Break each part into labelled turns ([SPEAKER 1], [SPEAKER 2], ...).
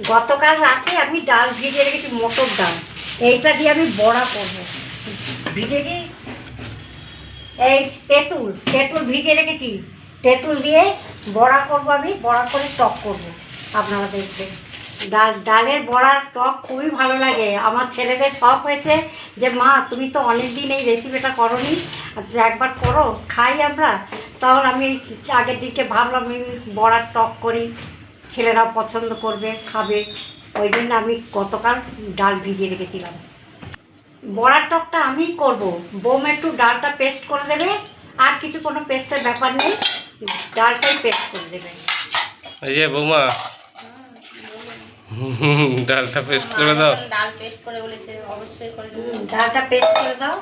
[SPEAKER 1] গতকাল রাতে আমি ডাল ভিজিয়ে রেখেছি, মটর ডাল। এইটা দিয়ে আমি বড়া করব। ভিজে দিই এই তেঁতুল ভিজিয়ে রেখেছি, তেঁতুল দিয়ে বড়া করব। আমি বড়া করে টক করব, আপনারা দেখবেন। ডালের বড়ার টক খুবই ভালো লাগে। আমার ছেলেদের শখ হয়েছে যে মা তুমি তো অনেক দিন এই রেসিপিটা করোনি, একবার করো খাই আমরা। তখন আমি আগের দিকে ভাবলাম আমি বড়ার টক করি, ছেলেরাও পছন্দ করবে, খাবে। ওই জন্য আমি গতকাল ডাল ভিজিয়ে রেখেছিলাম। বড়ার টকটা আমিই করব। বোম একটু ডালটা পেস্ট করে দেবে, আর কিছু কোনো পেস্টের ব্যাপার নেই, ডালটাই পেস্ট করে দেবে।
[SPEAKER 2] এই যে বৌমা, ডালটা পেস্ট করে দাও।
[SPEAKER 3] ডাল পেস্ট করে বলেছে, অবশ্যই করে দেব।
[SPEAKER 1] ডালটা পেস্ট করে দাও।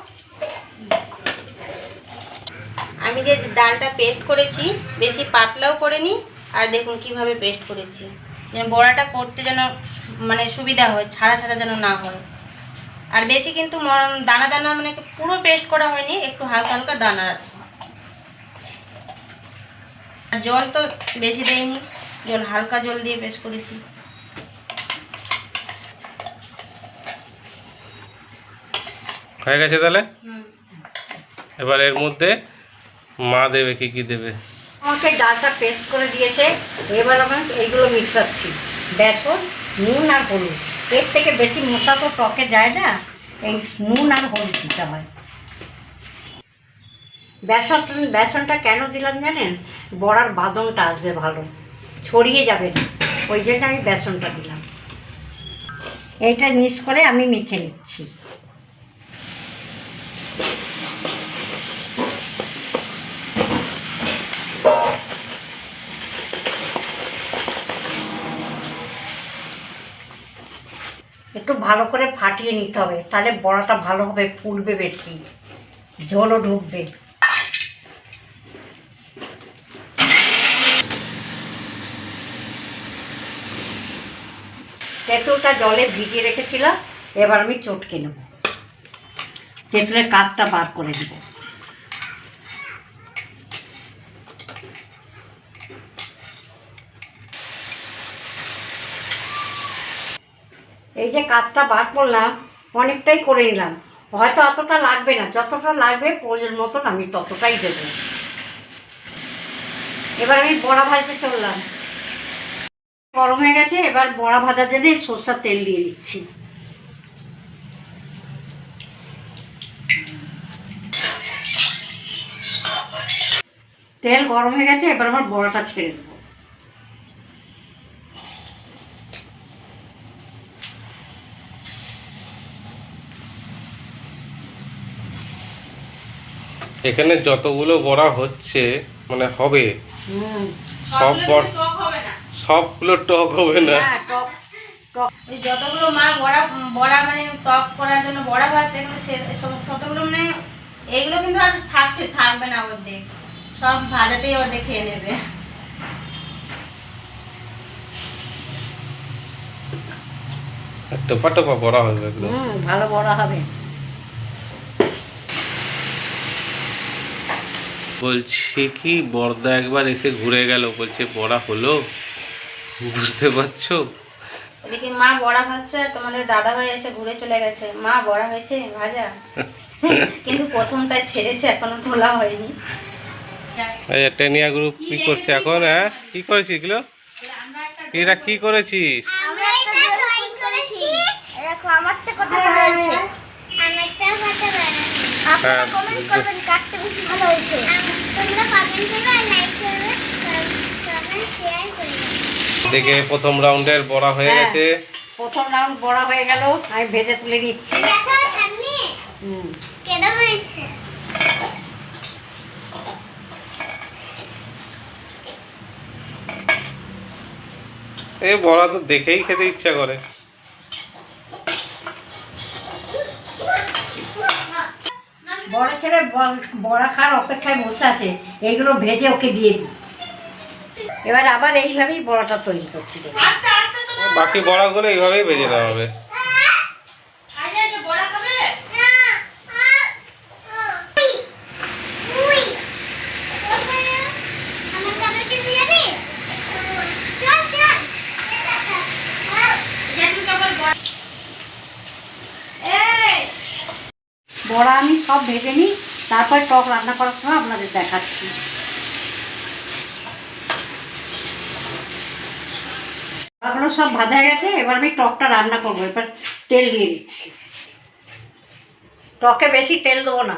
[SPEAKER 3] আমি যে ডালটা পেস্ট করেছি বেশি পাতলাও করিনি, আর দেখুন কিভাবে পেস্ট করেছি, যেন বড়াটা করতে যেন মানে সুবিধা হয়, ছাড়া ছাড়া যেন না হয়। আর বেশি কিন্তু দানা দানা মানে পুরো পেস্ট করা হয়নি, একটু হালকা হালকা দানা আছে। আর জল তো বেশি দেয়নি, জল হালকা জল দিয়ে পেস্ট করেছি।
[SPEAKER 2] হয়ে গেছে তাহলে। এবার এর মধ্যে মা দেবে কি কি দেবে।
[SPEAKER 1] আমাকে ডালটা পেস্ট করে দিয়েছে, এবার আমি এইগুলো মিশাচ্ছি। বেসন, নুন আর হলুদ। এর থেকে বেশি মশলা তো টকে যায় না, এই নুন আর হলুদ দিতে হয়। বেসনটা কেন দিলাম জানেন? বড়ার বাদনটা আসবে ভালো, ছড়িয়ে যাবে না, ওই জন্য আমি বেসনটা দিলাম। এইটা মিক্স করে আমি মেখে নিচ্ছি। একটু ভালো করে ফাটিয়ে নিতে হবে, তাহলে বড়াটা ভালো হবে, ফুলবে বেশি, ঝোলও ঢুকবে। তেঁতুলটা জলে ভিজিয়ে রেখেছিলাম, এবার আমি চটকে নেব। তেঁতুলের কাঠটা বার করে নেব। এই যে কাঠটা বার করলাম, অনেকটাই করে নিলাম। হয়তো অতটা লাগবে না, যতটা লাগবে প্রয়োজন মতন আমি ততটাই দেবো। এবার আমি বড়া ভাজতে চললাম। গরম হয়ে গেছে, এবার বড়া ভাজার জন্য সরষের তেল দিয়ে দিচ্ছি। তেল গরম হয়ে গেছে, এবার আমার বড়াটা ছেড়ে দেবো।
[SPEAKER 2] এখানে যতগুলো বড়া হচ্ছে মানে হবে, সবগুলো টক হবে না।
[SPEAKER 3] যতগুলো মা বড়া মানে টক করার জন্য বড়া ভাজছে, ততগুলো মানে এগুলো কিন্তু আর থাকবে না, অর্ধেক সব ভাজাতেই অর্ধেক খেয়ে নেবে।
[SPEAKER 2] টোপা টোপা বড়া হবে একদম,
[SPEAKER 1] ভালো বড়া হবে।
[SPEAKER 2] বলছি কি বড়দা একবার এসে ঘুরে গেল, বলছে বড়া হলো, বুঝতে পারছো?
[SPEAKER 3] এদিকে মা বড়া ভাজছে আর তোমাদের দাদা ভাই এসে ঘুরে চলে গেছে। মা বড়া হয়েছে ভাজা, কিন্তু প্রথমটাই ছেড়েছে, এখনো তোলা হয়নি।
[SPEAKER 2] এই টেনিয়া গ্রুপ কি করছে এখন? হ্যাঁ কি করেছিস এগুলো? এরা কি করেছিস?
[SPEAKER 4] আমরা এটা ড্রয়িং করেছি। দেখো আমারটা কত ভালো হয়েছে। আমারটা কত ভালো। আপনারা কমেন্ট করবেন কাটতে বেশি ভালো হয়েছে। তোমরা কমেন্ট করবে আর লাইক করবে, কমেন্ট শেয়ার করবে।
[SPEAKER 2] দেখে প্রথম রাউন্ডের বড়া হয়ে গেছে।
[SPEAKER 1] প্রথম রাউন্ড বড়া হয়ে গেল, আমি ভেজে তুলে নিচ্ছি।
[SPEAKER 4] দেখো ঠাম্মি কেমন হয়েছে।
[SPEAKER 2] এই বড়া তো দেখেই খেতে ইচ্ছা করে।
[SPEAKER 1] বড় ছেলে বড়া খাওয়ার অপেক্ষায় বসে আছে, এইগুলো ভেজে ওকে দিয়ে দিই। এবার আবার এইভাবেই বড়াটা তৈরি করছি।
[SPEAKER 2] বাকি বড়াগুলো এইভাবেই ভেজে দেওয়া হবে।
[SPEAKER 1] বড়া আমি সব ভেজে নিই, তারপর টক রান্না করার সময় আপনাদের দেখাচ্ছি। বড়াগুলো সব ভাজা হয়ে গেছে, এবার আমি টকটা রান্না করবো। এবার তেল দিয়ে দিচ্ছি। টকে বেশি তেল দেবো না।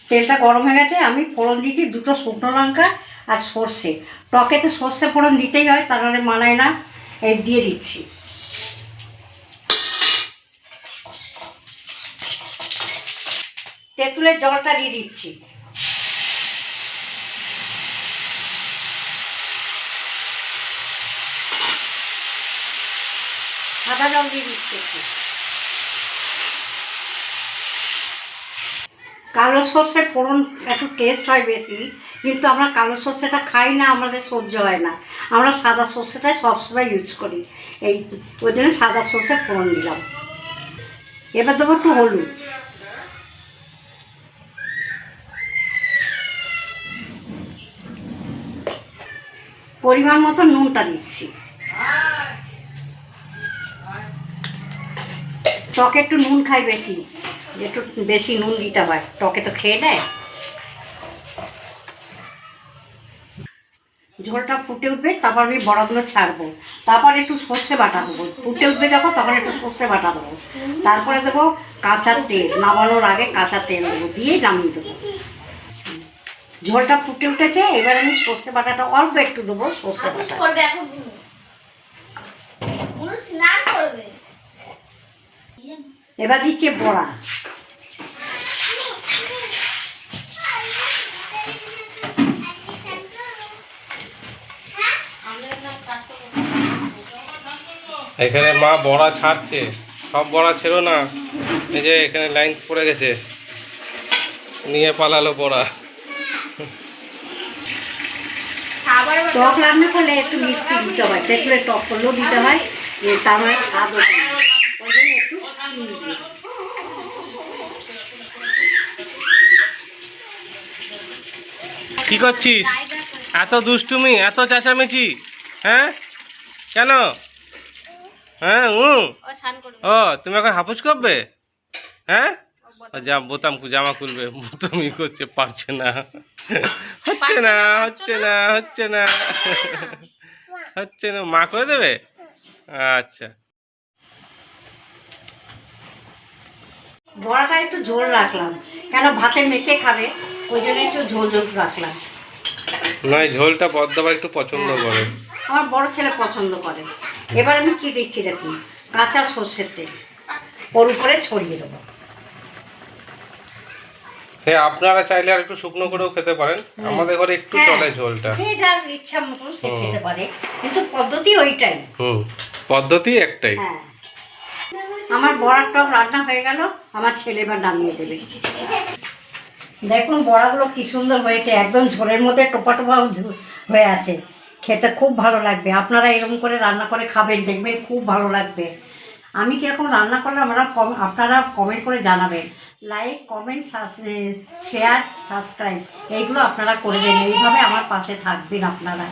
[SPEAKER 1] তেলটা গরম হয়ে গেছে, আমি ফোড়ন দিয়েছি 2টো শুকনো লঙ্কা আর সর্ষে। টকেতে সর্ষে ফোড়ন দিতেই হয়, তাহলে মানায় না। এই দিয়ে দিচ্ছি। তেঁতুলের জলটা দিয়ে দিচ্ছি। সাদা জল দিয়ে দিচ্ছি একটু। কালো সর্ষে ফোড়ন একটু টেস্ট হয় বেশি, কিন্তু আমরা কালো সর্ষেটা খাই না, আমাদের সহ্য হয় না। আমরা সাদা সর্ষেটাই সবসময় ইউজ করি। ওই জন্য সাদা সর্ষে ফোড়ন দিলাম। এবার দেবো একটু হলুদ, পরিমাণ মতো নুনটা দিচ্ছি। টকে একটু নুন খাই বেশি, একটু বেশি নুন দিতে হয়, টকে তো খেয়ে নেয়। ঝোলটা ফুটে উঠবে, তারপর আমি বড়াগুলো ছাড়বো। তারপর একটু সর্ষে বাটা দেবো। ফুটে উঠবে যখন, তখন একটু সর্ষে বাটা দেবো। তারপরে দেবো কাঁচা তেল, নামানোর আগে কাঁচা তেল দেবো, দিয়ে নামিয়ে দেবো। ঝোলটা ফুটে উঠেছে, এবার আমি সর্ষে বাটাটা অল্প একটু দেবো। সর্ষে বাটা এবার দিচ্ছি বড়া।
[SPEAKER 2] এখানে মা বড়া ছাড়ছে, সব বড়া ছিল না, এই যে এখানে লাইন পড়ে গেছে, নিয়ে পালালো বড়া।
[SPEAKER 1] টক রান্না করলে একটু মিষ্টি দিতে হয়, তেঁতুলের টক করলেও দিতে হয়, তার মানে স্বাদ ওঠে। ওই জন্য একটু
[SPEAKER 2] কি করছিস? এত দুষ্টুমি, এত চেঁচামেচি, হ্যাঁ কেন? হ্যাঁ ও তুমি এখন হাপুস করবে? হ্যাঁ যা বোতাম জামা খুলবে, বোতামই করছে, পারছে না, হচ্ছে না হচ্ছে না হচ্ছে না হচ্ছে না। মা করে দেবে? আচ্ছা।
[SPEAKER 1] বড়াটা একটু ঝোল রাখলাম, কেন ভাতে মেখে খাবে, ওই জন্য একটু ঝোল ঝোল রাখলাম।
[SPEAKER 2] নয়, ঝোলটা বদ্দাবা একটু পছন্দ করে,
[SPEAKER 1] আমার বড় ছেলে পছন্দ করে। এবার আমি কি দিচ্ছি দেখুন, কাঁচা সর্ষের তেল ওর উপরে ছড়িয়ে দেবো।
[SPEAKER 2] সে আপনারা চাইলে আর একটু শুকনো করেও খেতে পারেন, আমাদের ঘরে একটু চলে ঝোলটা।
[SPEAKER 1] যে যার ইচ্ছা মতো সে খেতে পারে, কিন্তু পদ্ধতি ওইটাই।
[SPEAKER 2] পদ্ধতি একটাই।
[SPEAKER 1] হ্যাঁ, আমার বড়ার টক রান্না হয়ে গেল, আমার ছেলে এবার নামিয়ে দেবে। দেখুন বড়াগুলো কি সুন্দর হয়েছে, একদম ঝোলের মধ্যে টোপা টোপা হয়ে আছে, খেতে খুব ভালো লাগবে। আপনারা এরকম করে রান্না করে খাবেন, দেখবেন খুব ভালো লাগবে। আমি কীরকম রান্না করলে আপনারা কমেন্ট করে জানাবেন। লাইক, কমেন্ট, শেয়ার, সাবস্ক্রাইব এইগুলো আপনারা করে দেন, এইভাবে আমার পাশে থাকবেন আপনারা।